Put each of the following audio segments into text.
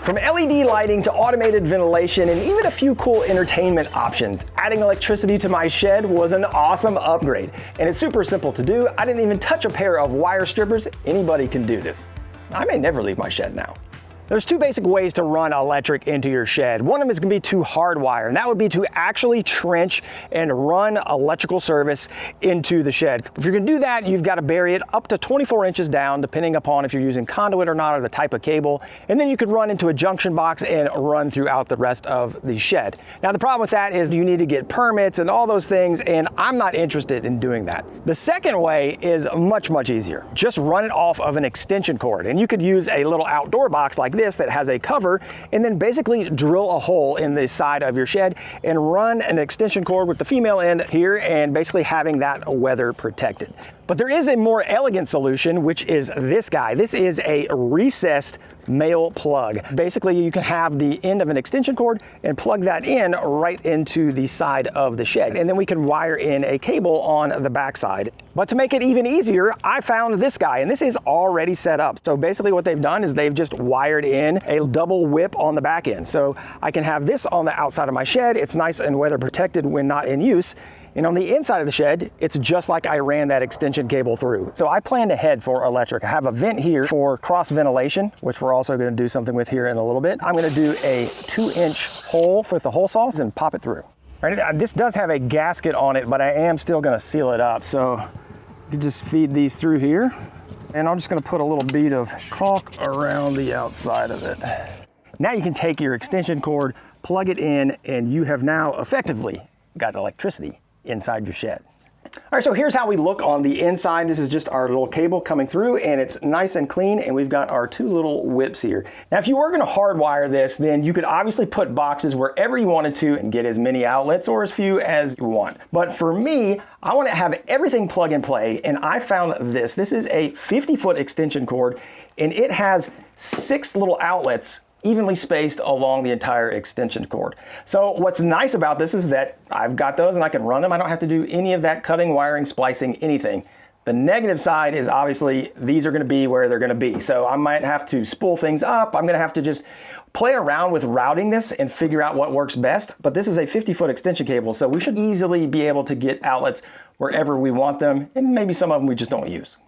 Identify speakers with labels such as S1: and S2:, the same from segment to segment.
S1: From LED lighting to automated ventilation and even a few cool entertainment options, adding electricity to my shed was an awesome upgrade. And it's super simple to do. I didn't even touch a pair of wire strippers. Anybody can do this. I may never leave my shed now. There's two basic ways to run electric into your shed. One of them is going to be to hardwire, and that would be to actually trench and run electrical service into the shed. If you're going to do that, you've got to bury it up to 24 inches down, depending upon if you're using conduit or not, or the type of cable. And then you could run into a junction box and run throughout the rest of the shed. Now, the problem with that is you need to get permits and all those things, and I'm not interested in doing that. The second way is much, much easier. Just run it off of an extension cord, and you could use a little outdoor box like this that has a cover, and then basically drill a hole in the side of your shed and run an extension cord with the female end here, and basically having that weather protected. But there is a more elegant solution, which is this guy. This is a recessed male plug. Basically, you can have the end of an extension cord and plug that in right into the side of the shed. And then we can wire in a cable on the backside. But to make it even easier, I found this guy, and this is already set up. So basically what they've done is they've just wired in a double whip on the back end. So I can have this on the outside of my shed. It's nice and weather protected when not in use. And on the inside of the shed, it's just like I ran that extension cable through. So I plan to head for electric. I have a vent here for cross ventilation, which we're also going to do something with here in a little bit. I'm going to do a 2-inch hole with the hole saws and pop it through. Right, this does have a gasket on it, but I am still going to seal it up. So you just feed these through here. And I'm just going to put a little bead of caulk around the outside of it. Now you can take your extension cord, plug it in, and you have now effectively got electricity inside your shed. All right, so here's how we look on the inside. This is just our little cable coming through, and it's nice and clean, and we've got our two little whips here. Now, if you were gonna hardwire this, then you could obviously put boxes wherever you wanted to and get as many outlets or as few as you want. But for me, I wanna have everything plug and play, and I found this. This is a 50-foot extension cord, and it has 6 little outlets evenly spaced along the entire extension cord. So what's nice about this is that I've got those and I can run them. I don't have to do any of that cutting, wiring, splicing, anything. The negative side is obviously these are gonna be where they're gonna be. So I might have to spool things up. I'm gonna have to just play around with routing this and figure out what works best. But this is a 50-foot extension cable, so we should easily be able to get outlets wherever we want them, and maybe some of them we just don't use.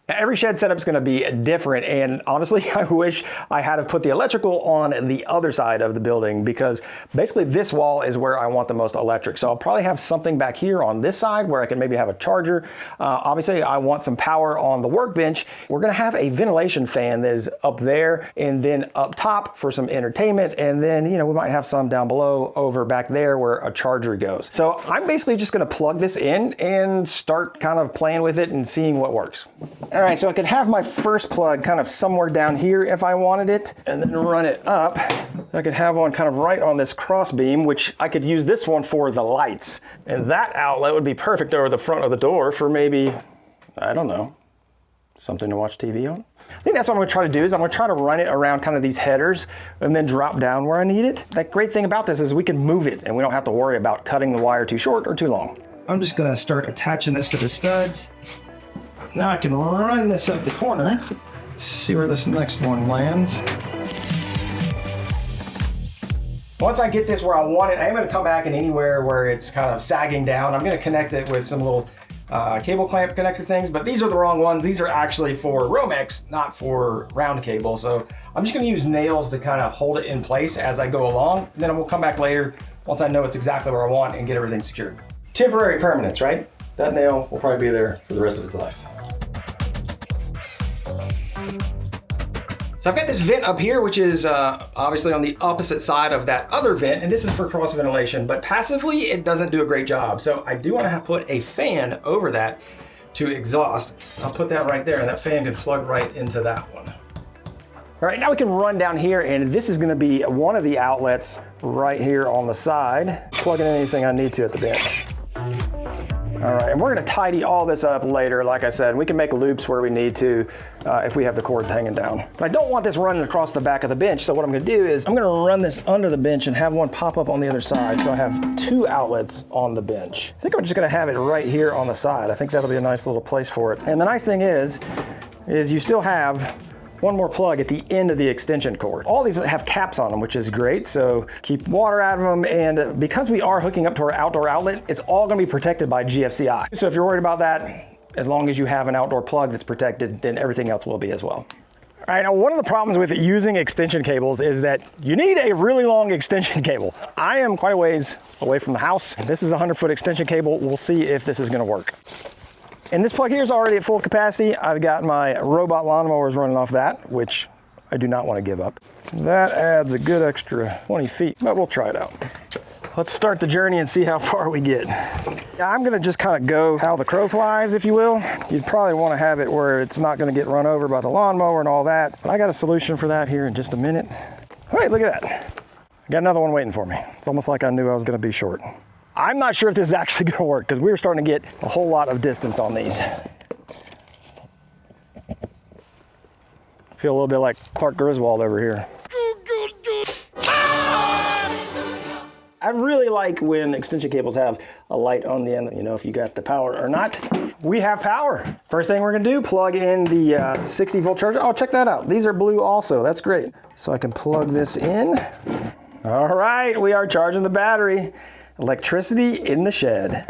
S1: Now, every shed setup is going to be different, and honestly, I wish I had put the electrical on the other side of the building, because basically this wall is where I want the most electric. So I'll probably have something back here on this side where I can maybe have a charger. Obviously, I want some power on the workbench. We're going to have a ventilation fan that is up there and then up top for some entertainment, and then we might have some down below over back there where a charger goes. So I'm basically just going to plug this in and start kind of playing with it and seeing what works. All right, so I could have my first plug kind of somewhere down here if I wanted it, and then run it up. I could have one kind of right on this cross beam, which I could use this one for the lights. And that outlet would be perfect over the front of the door for maybe, I don't know, something to watch TV on. I think that's what I'm gonna try to do, is I'm gonna try to run it around kind of these headers and then drop down where I need it. That great thing about this is we can move it and we don't have to worry about cutting the wire too short or too long. I'm just gonna start attaching this to the studs. Now I can run this up the corner. See where this next one lands. Once I get this where I want it, I'm going to come back and anywhere where it's kind of sagging down, I'm going to connect it with some little cable clamp connector things, but these are the wrong ones. These are actually for Romex, not for round cable. So I'm just going to use nails to kind of hold it in place as I go along. And then we'll come back later once I know it's exactly where I want and get everything secured. Temporary permanence, right? That nail will probably be there for the rest of its life. So I've got this vent up here, which is obviously on the opposite side of that other vent, and this is for cross ventilation, but passively it doesn't do a great job. So I do want to put a fan over that to exhaust. I'll put that right there, and that fan can plug right into that one. All right, now we can run down here, and this is going to be one of the outlets right here on the side. Plug in anything I need to at the bench. All right, and we're gonna tidy all this up later. Like I said, we can make loops where we need to if we have the cords hanging down. But I don't want this running across the back of the bench, so what I'm gonna do is I'm gonna run this under the bench and have one pop up on the other side, so I have 2 outlets on the bench. I think I'm just gonna have it right here on the side. I think that'll be a nice little place for it. And the nice thing is you still have one more plug at the end of the extension cord. All these have caps on them, which is great, so keep water out of them, and because we are hooking up to our outdoor outlet, it's all gonna be protected by GFCI. So if you're worried about that, as long as you have an outdoor plug that's protected, then everything else will be as well. All right, now one of the problems with using extension cables is that you need a really long extension cable. I am quite a ways away from the house. This is a 100-foot extension cable. We'll see if this is gonna work. And this plug here is already at full capacity. I've got my robot lawnmowers running off that, which I do not want to give up. That adds a good extra 20 feet, but we'll try it out. Let's start the journey and see how far we get. I'm gonna just kind of go how the crow flies, if you will. You'd probably want to have it where it's not gonna get run over by the lawnmower and all that. But I got a solution for that here in just a minute. All right, look at that. I got another one waiting for me. It's almost like I knew I was gonna be short. I'm not sure if this is actually gonna work because we were starting to get a whole lot of distance on these. Feel a little bit like Clark Griswold over here. I really like when extension cables have a light on the end, you know, if you got the power or not. We have power. First thing we're gonna do, plug in the 60 volt charger. Oh, check that out. These are blue also, that's great. So I can plug this in. All right, we are charging the battery. Electricity in the shed.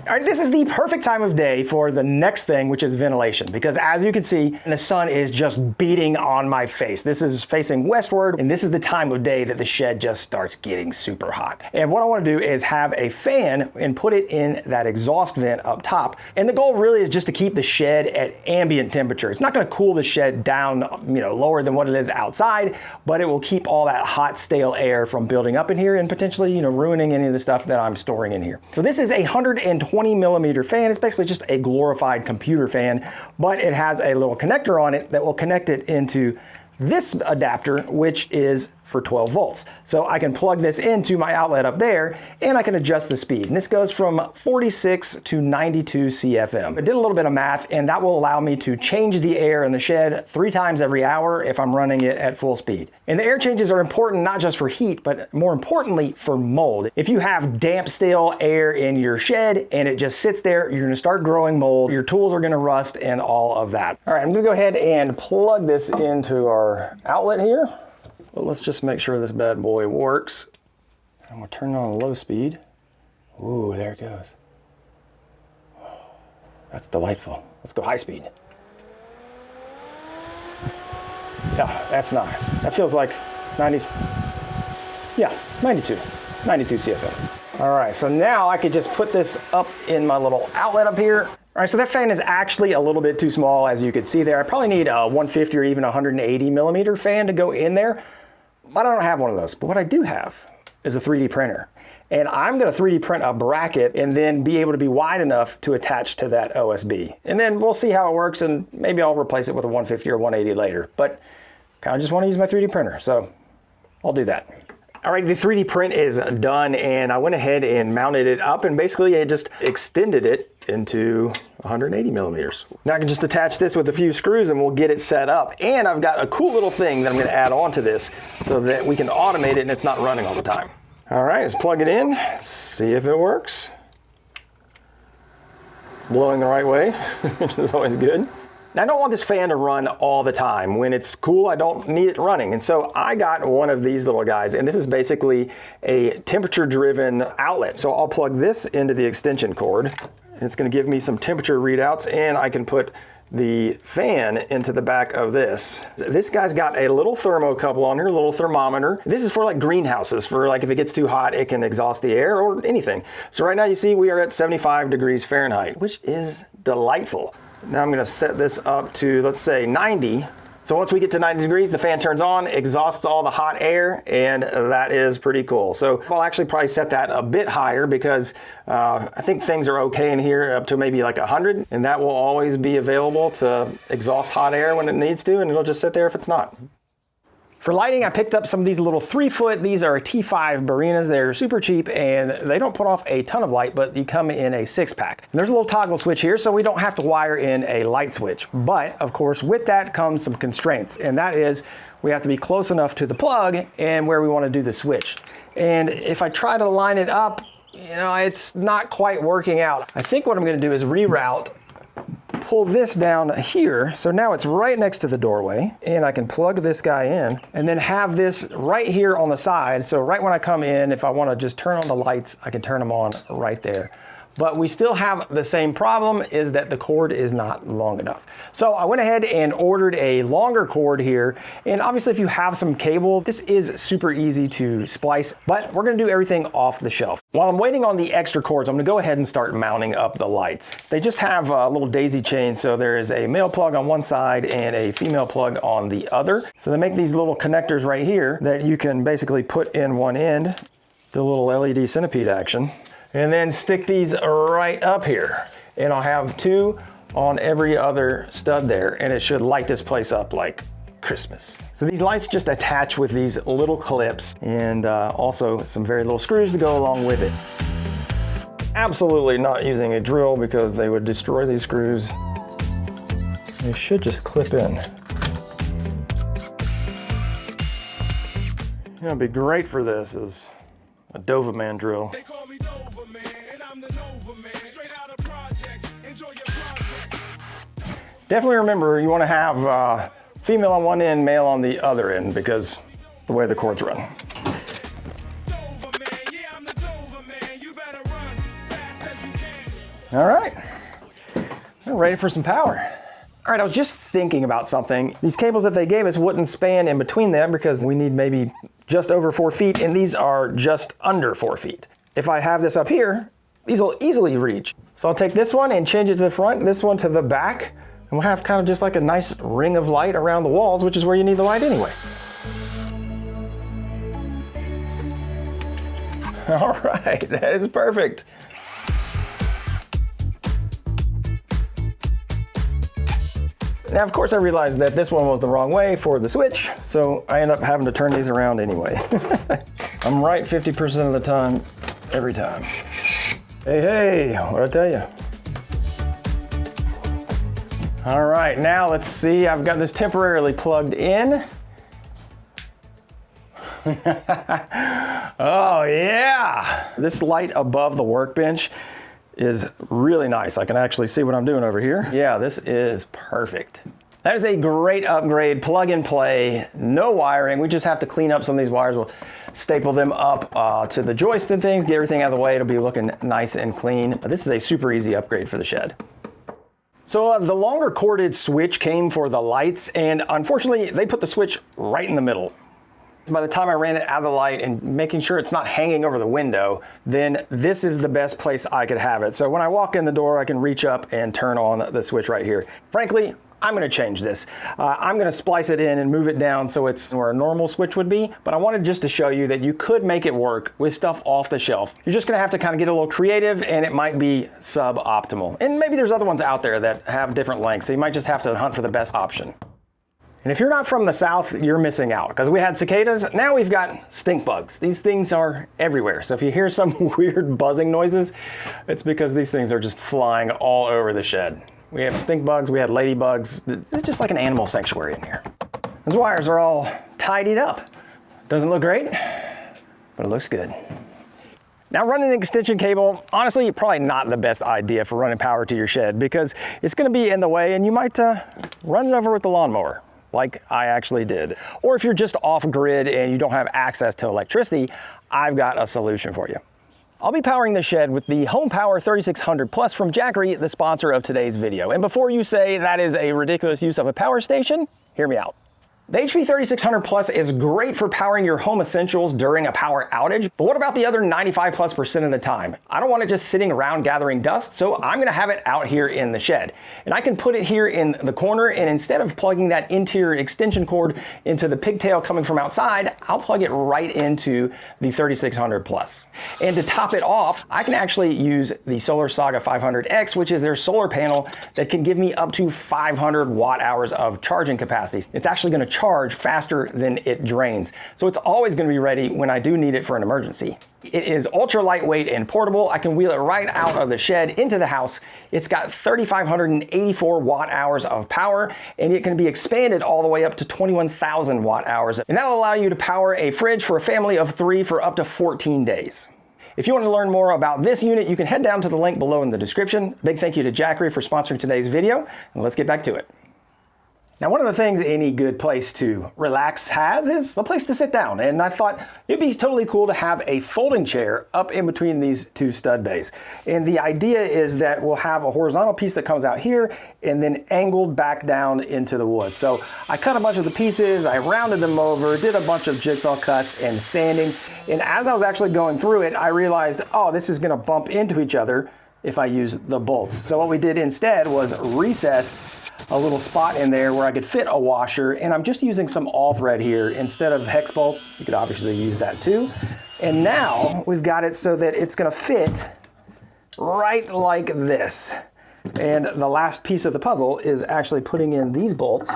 S1: All right, this is the perfect time of day for the next thing, which is ventilation, because as you can see, the sun is just beating on my face. This is facing westward, and this is the time of day that the shed just starts getting super hot. And what I want to do is have a fan and put it in that exhaust vent up top. And the goal really is just to keep the shed at ambient temperature. It's not going to cool the shed down, you know, lower than what it is outside, but it will keep all that hot, stale air from building up in here and potentially, you know, ruining any of the stuff that I'm storing in here. So this is a 120 millimeter fan. It's basically just a glorified computer fan, but it has a little connector on it that will connect it into this adapter, which is for 12 volts. So I can plug this into my outlet up there and I can adjust the speed. And this goes from 46 to 92 CFM. I did a little bit of math and that will allow me to change the air in the shed 3 times every hour if I'm running it at full speed. And the air changes are important not just for heat, but more importantly for mold. If you have damp, stale air in your shed and it just sits there, you're gonna start growing mold, your tools are gonna rust and all of that. All right, I'm gonna go ahead and plug this into our outlet here. But let's just make sure this bad boy works. I'm gonna turn it on low speed. Ooh, there it goes. That's delightful. Let's go high speed. Yeah, that's nice. That feels like 90s. Yeah, 92 CFM. All right, so now I could just put this up in my little outlet up here. All right, so that fan is actually a little bit too small, as you can see there. I probably need a 150 or even 180 millimeter fan to go in there, but I don't have one of those. But what I do have is a 3D printer. And I'm gonna 3D print a bracket and then be able to be wide enough to attach to that OSB. And then we'll see how it works and maybe I'll replace it with a 150 or 180 later. But kind of just wanna use my 3D printer, so I'll do that. All right, the 3D print is done and I went ahead and mounted it up and basically I just extended it into 180 millimeters. Now I can just attach this with a few screws and we'll get it set up. And I've got a cool little thing that I'm gonna add on to this so that we can automate it and it's not running all the time. All right, let's plug it in, see if it works. It's blowing the right way, which is always good. Now I don't want this fan to run all the time. When it's cool, I don't need it running. And so I got one of these little guys, and this is basically a temperature-driven outlet. So I'll plug this into the extension cord. It's gonna give me some temperature readouts, and I can put the fan into the back of this. This guy's got a little thermocouple on here, a little thermometer. This is for like greenhouses, for like if it gets too hot, it can exhaust the air or anything. So right now you see we are at 75 degrees Fahrenheit, which is delightful. Now I'm gonna set this up to, let's say 90. So once we get to 90 degrees, the fan turns on, exhausts all the hot air, and that is pretty cool. So I'll actually probably set that a bit higher because I think things are okay in here up to maybe like 100, and that will always be available to exhaust hot air when it needs to, and it'll just sit there if it's not. For lighting, I picked up some of these little 3-foot, these are T5 Barinas. They're super cheap and they don't put off a ton of light, but you come in a 6-pack. And there's a little toggle switch here, so we don't have to wire in a light switch. But of course, with that comes some constraints, and that is we have to be close enough to the plug and where we want to do the switch. And if I try to line it up, you know, it's not quite working out. I think what I'm going to do is reroute pull this down here. So now it's right next to the doorway, and I can plug this guy in and then have this right here on the side. So right when I come in, if I want to just turn on the lights, I can turn them on right there. But we still have the same problem, is that the cord is not long enough. So I went ahead and ordered a longer cord here. And obviously if you have some cable, this is super easy to splice, but we're gonna do everything off the shelf. While I'm waiting on the extra cords, I'm gonna go ahead and start mounting up the lights. They just have a little daisy chain, so there is a male plug on one side and a female plug on the other. So they make these little connectors right here that you can basically put in one end, the little LED centipede action, and then stick these right up here. And I'll have two on every other stud there, and it should light this place up like Christmas. So these lights just attach with these little clips, and also some very little screws to go along with it. Absolutely not using a drill because they would destroy these screws. They should just clip in. You know, it'd be great for this is a Doberman drill. They call me Doberman, and I'm the Nova Man. Straight out of projects, enjoy your projects. Definitely remember, you want to have female on one end, male on the other end, because the way the cords run. Doberman, yeah, I'm the Doberman. You better run fast as you can. All right, we're ready for some power. All right, I was just thinking about something. These cables that they gave us wouldn't span in between them because we need maybe just over 4 feet, and these are just under 4 feet. If I have this up here, these will easily reach. So I'll take this one and change it to the front, this one to the back, and we'll have kind of just like a nice ring of light around the walls, which is where you need the light anyway. All right, that is perfect. Now, of course, I realized that this one was the wrong way for the switch, so I end up having to turn these around anyway. I'm right 50% of the time, every time. Hey, what'd I tell you? All right, now let's see. I've got this temporarily plugged in. Oh, yeah. This light above the workbench is really nice. I can actually see what I'm doing over here. Yeah, this is perfect. That is a great upgrade, plug and play, no wiring. We just have to clean up some of these wires. We'll staple them up to the joist and things, get everything out of the way. It'll be looking nice and clean. But this is a super easy upgrade for the shed. So the longer corded switch came for the lights, and unfortunately they put the switch right in the middle. By the time I ran it out of the light and making sure it's not hanging over the window, then this is the best place I could have it. So when I walk in the door, I can reach up and turn on the switch right here. Frankly, I'm gonna change this. I'm gonna splice it in and move it down so it's where a normal switch would be, but I wanted just to show you that you could make it work with stuff off the shelf. You're just gonna have to kind of get a little creative, and it might be suboptimal. And maybe there's other ones out there that have different lengths, so you might just have to hunt for the best option. And if you're not from the South, you're missing out, because we had cicadas, now we've got stink bugs. These things are everywhere. So if you hear some weird buzzing noises, it's because these things are just flying all over the shed. We have stink bugs, we had ladybugs. It's just like an animal sanctuary in here. Those wires are all tidied up. Doesn't look great, but it looks good. Now, running an extension cable, honestly, probably not the best idea for running power to your shed, because it's gonna be in the way and you might run it over with the lawnmower, like I actually did. Or if you're just off grid and you don't have access to electricity, I've got a solution for you. I'll be powering the shed with the HomePower 3600 Plus from Jackery, the sponsor of today's video. And before you say that is a ridiculous use of a power station, hear me out. The HP 3600 Plus is great for powering your home essentials during a power outage, but what about the other 95+% of the time? I don't want it just sitting around gathering dust, so I'm gonna have it out here in the shed. And I can put it here in the corner, and instead of plugging that interior extension cord into the pigtail coming from outside, I'll plug it right into the 3600 Plus. And to top it off, I can actually use the Solar Saga 500X, which is their solar panel that can give me up to 500 watt hours of charging capacity. It's actually gonna charge faster than it drains. So it's always going to be ready when I do need it for an emergency. It is ultra lightweight and portable. I can wheel it right out of the shed into the house. It's got 3,584 watt hours of power, and it can be expanded all the way up to 21,000 watt hours. And that'll allow you to power a fridge for a family of 3 for up to 14 days. If you want to learn more about this unit, you can head down to the link below in the description. Big thank you to Jackery for sponsoring today's video, and let's get back to it. Now, one of the things any good place to relax has is a place to sit down, and I thought it'd be totally cool to have a folding chair up in between these two stud bays. And the idea is that we'll have a horizontal piece that comes out here and then angled back down into the wood. So I cut a bunch of the pieces, I rounded them over, did a bunch of jigsaw cuts and sanding, and as I was actually going through it, I realized, oh, this is gonna bump into each other if I use the bolts. So what we did instead was recessed a little spot in there where I could fit a washer, and I'm just using some all thread here instead of hex bolts. You could obviously use that too. And now we've got it so that it's gonna fit right like this. And the last piece of the puzzle is actually putting in these bolts,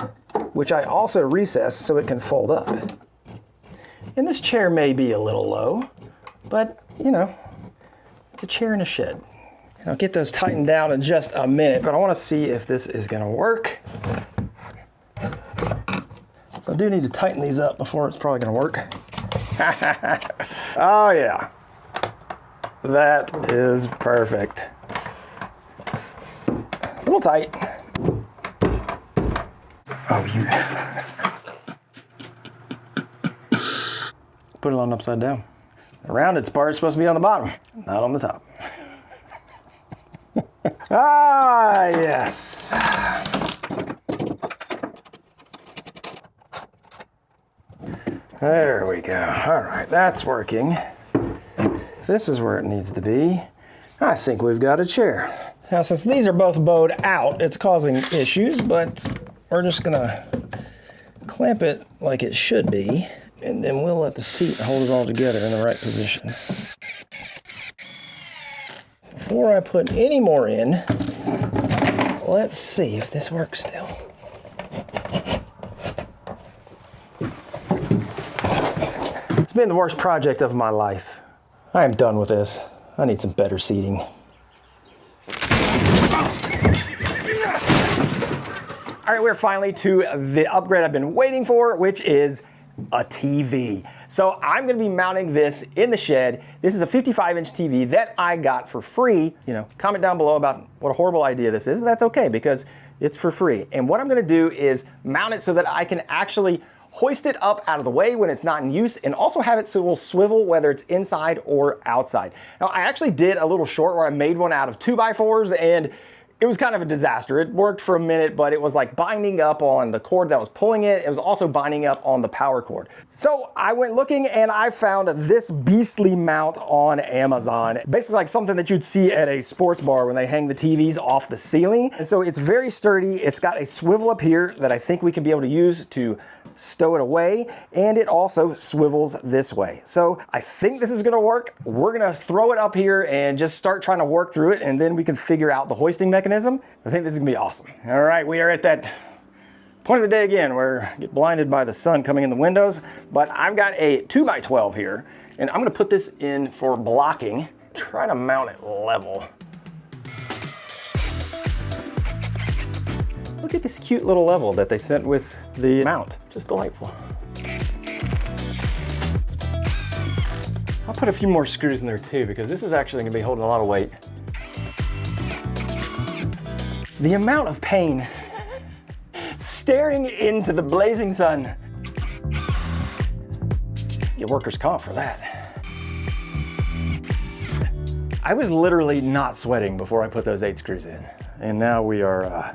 S1: which I also recessed so it can fold up. And this chair may be a little low, but you know, it's a chair in a shed. I'll get those tightened down in just a minute, but I want to see if this is going to work. So I do need to tighten these up before it's probably going to work. Oh yeah, that is perfect. A little tight. Oh, you. Put it on upside down. The rounded part is supposed to be on the bottom, not on the top. Ah, yes. There we go. All right, that's working. This is where it needs to be. I think we've got a chair. Now, since these are both bowed out, it's causing issues, but we're just gonna clamp it like it should be, and then we'll let the seat hold it all together in the right position. Before I put any more in, let's see if this works still. It's been the worst project of my life. I am done with this. I need some better seating. All right, we're finally to the upgrade I've been waiting for, which is a TV. So I'm gonna be mounting this in the shed. This is a 55-inch TV that I got for free. You know, comment down below about what a horrible idea this is, but that's okay because it's for free. And what I'm gonna do is mount it so that I can actually hoist it up out of the way when it's not in use, and also have it so it will swivel whether it's inside or outside. Now, I actually did a little short where I made one out of 2x4s, and it was kind of a disaster. It worked for a minute, but it was like binding up on the cord that was pulling it. It was also binding up on the power cord. So I went looking and I found this beastly mount on Amazon. Basically like something that you'd see at a sports bar when they hang the TVs off the ceiling. And so it's very sturdy. It's got a swivel up here that I think we can be able to use to stow it away, and it also swivels this way. So I think this is gonna work. We're gonna throw it up here and just start trying to work through it, and then we can figure out the hoisting mechanism. I think this is gonna be awesome. All right, we are at that point of the day again where I get blinded by the sun coming in the windows, but I've got a 2x12 here, and I'm gonna put this in for blocking, try to mount it level. Look at this cute little level that they sent with the mount. Just delightful. I'll put a few more screws in there too, because this is actually gonna be holding a lot of weight. The amount of pain staring into the blazing sun. Get workers' comp for that. I was literally not sweating before I put those 8 screws in. And now we are, I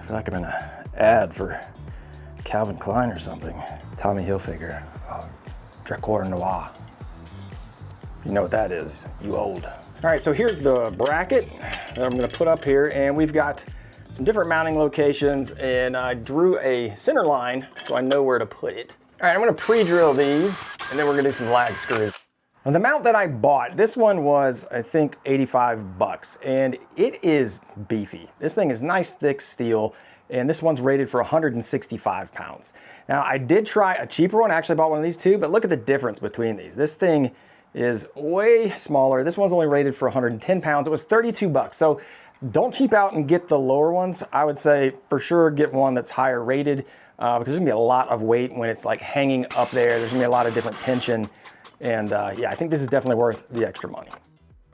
S1: feel like I'm in an ad for Calvin Klein or something. Tommy Hilfiger, Jackery Noir. You know what that is, you old. All right, so here's the bracket that I'm gonna put up here, and we've got some different mounting locations, and I drew a center line so I know where to put it. All right, I'm gonna pre-drill these, and then we're gonna do some lag screws. Now, the mount that I bought, this one was, I think, 85 bucks, and it is beefy. This thing is nice, thick steel, and this one's rated for 165 pounds. Now, I did try a cheaper one. I actually bought one of these too, but look at the difference between these. This thing is way smaller. This one's only rated for 110 pounds. It was 32 bucks. So don't cheap out and get the lower ones. I would say for sure get one that's higher rated because there's gonna be a lot of weight when it's like hanging up there. There's gonna be a lot of different tension And yeah, I think this is definitely worth the extra money.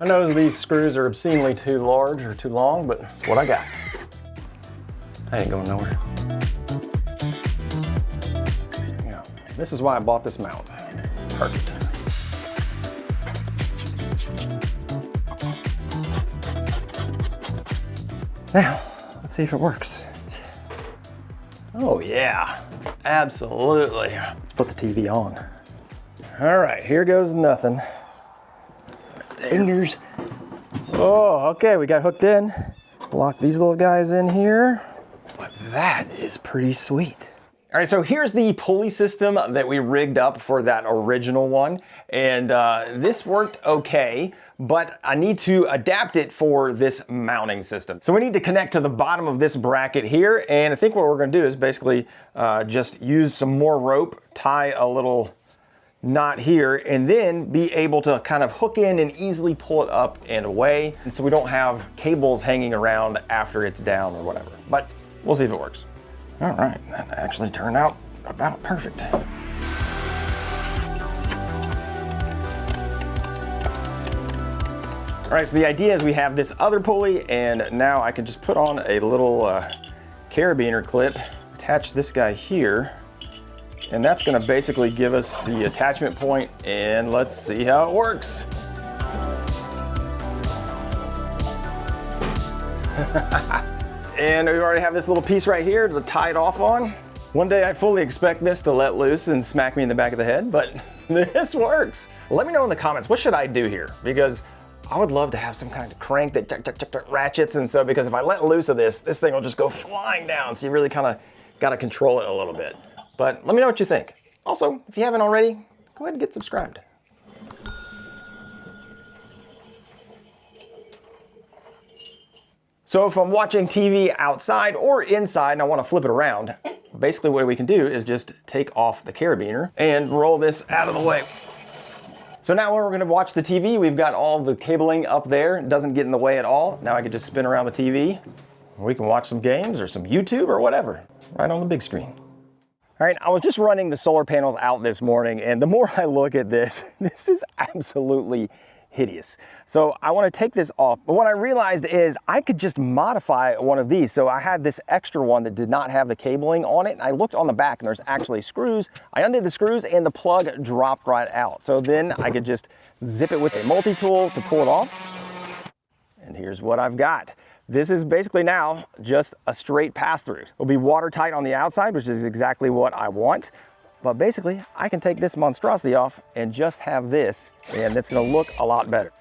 S1: I know these screws are obscenely too large or too long, but it's what I got. I ain't going nowhere. Yeah, this is why I bought this mount. Perfect. Now, let's see if it works. Oh yeah, absolutely. Let's put the TV on. All right, here goes nothing. Fingers. Oh, okay, we got hooked in. Lock these little guys in here. But that is pretty sweet. All right, so here's the pulley system that we rigged up for that original one. And this worked okay, but I need to adapt it for this mounting system. So we need to connect to the bottom of this bracket here. And I think what we're gonna do is basically just use some more rope, tie a little knot here, and then be able to kind of hook in and easily pull it up and away. And so we don't have cables hanging around after it's down or whatever. But we'll see if it works. All right, that actually turned out about perfect. All right, so the idea is we have this other pulley, and now I can just put on a little carabiner clip, attach this guy here, and that's gonna basically give us the attachment point, and let's see how it works. And we already have this little piece right here to tie it off on. One day I fully expect this to let loose and smack me in the back of the head, but this works. Let me know in the comments, what should I do here? Because I would love to have some kind of crank that ratchets, and so because if I let loose of this thing will just go flying down, so you really kind of got to control it a little bit. But let me know what you think. Also, if you haven't already, go ahead and get subscribed. So if I'm watching TV outside or inside and I want to flip it around, basically what we can do is just take off the carabiner and roll this out of the way. So now when we're going to watch the TV, we've got all the cabling up there. It doesn't get in the way at all. Now I can just spin around the TV. We can watch some games or some YouTube or whatever, right on the big screen. All right, I was just running the solar panels out this morning, and the more I look at this, this is absolutely hideous. So I want to take this off, but what I realized is I could just modify one of these. So I had this extra one that did not have the cabling on it, and I looked on the back and there's actually screws. I undid the screws and the plug dropped right out. So then I could just zip it with a multi-tool to pull it off. And here's what I've got. This is basically now just a straight pass-through. It'll be watertight on the outside, which is exactly what I want. But basically, I can take this monstrosity off and just have this, and it's gonna look a lot better.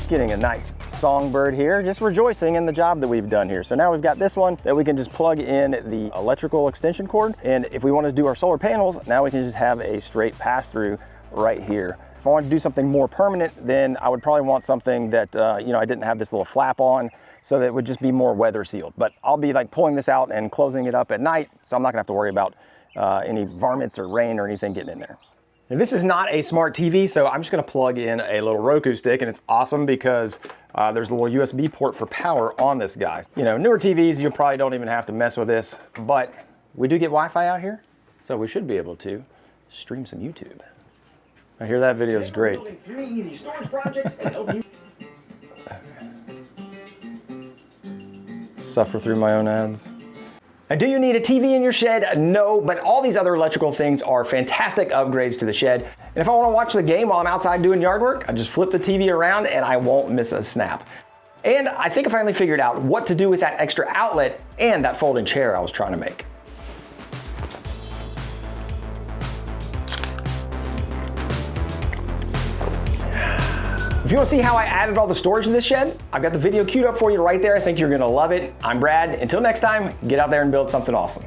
S1: Getting a nice songbird here, just rejoicing in the job that we've done here. So now we've got this one that we can just plug in the electrical extension cord. And if we want to do our solar panels, now we can just have a straight pass-through right here. If I wanted to do something more permanent, then I would probably want something that, you know, I didn't have this little flap on, so that it would just be more weather sealed. But I'll be like pulling this out and closing it up at night, so I'm not gonna have to worry about any varmints or rain or anything getting in there. Now, this is not a smart TV, so I'm just gonna plug in a little Roku stick, and it's awesome because there's a little USB port for power on this guy. You know, newer TVs, you probably don't even have to mess with this, but we do get Wi-Fi out here, so we should be able to stream some YouTube. I hear that video is great. Building 3 easy storage projects to help you suffer through my own ads. Now, do you need a TV in your shed? No, but all these other electrical things are fantastic upgrades to the shed. And if I want to watch the game while I'm outside doing yard work, I just flip the TV around and I won't miss a snap. And I think I finally figured out what to do with that extra outlet and that folding chair I was trying to make. If you want to see how I added all the storage to this shed, I've got the video queued up for you right there. I think you're going to love it. I'm Brad. Until next time, get out there and build something awesome.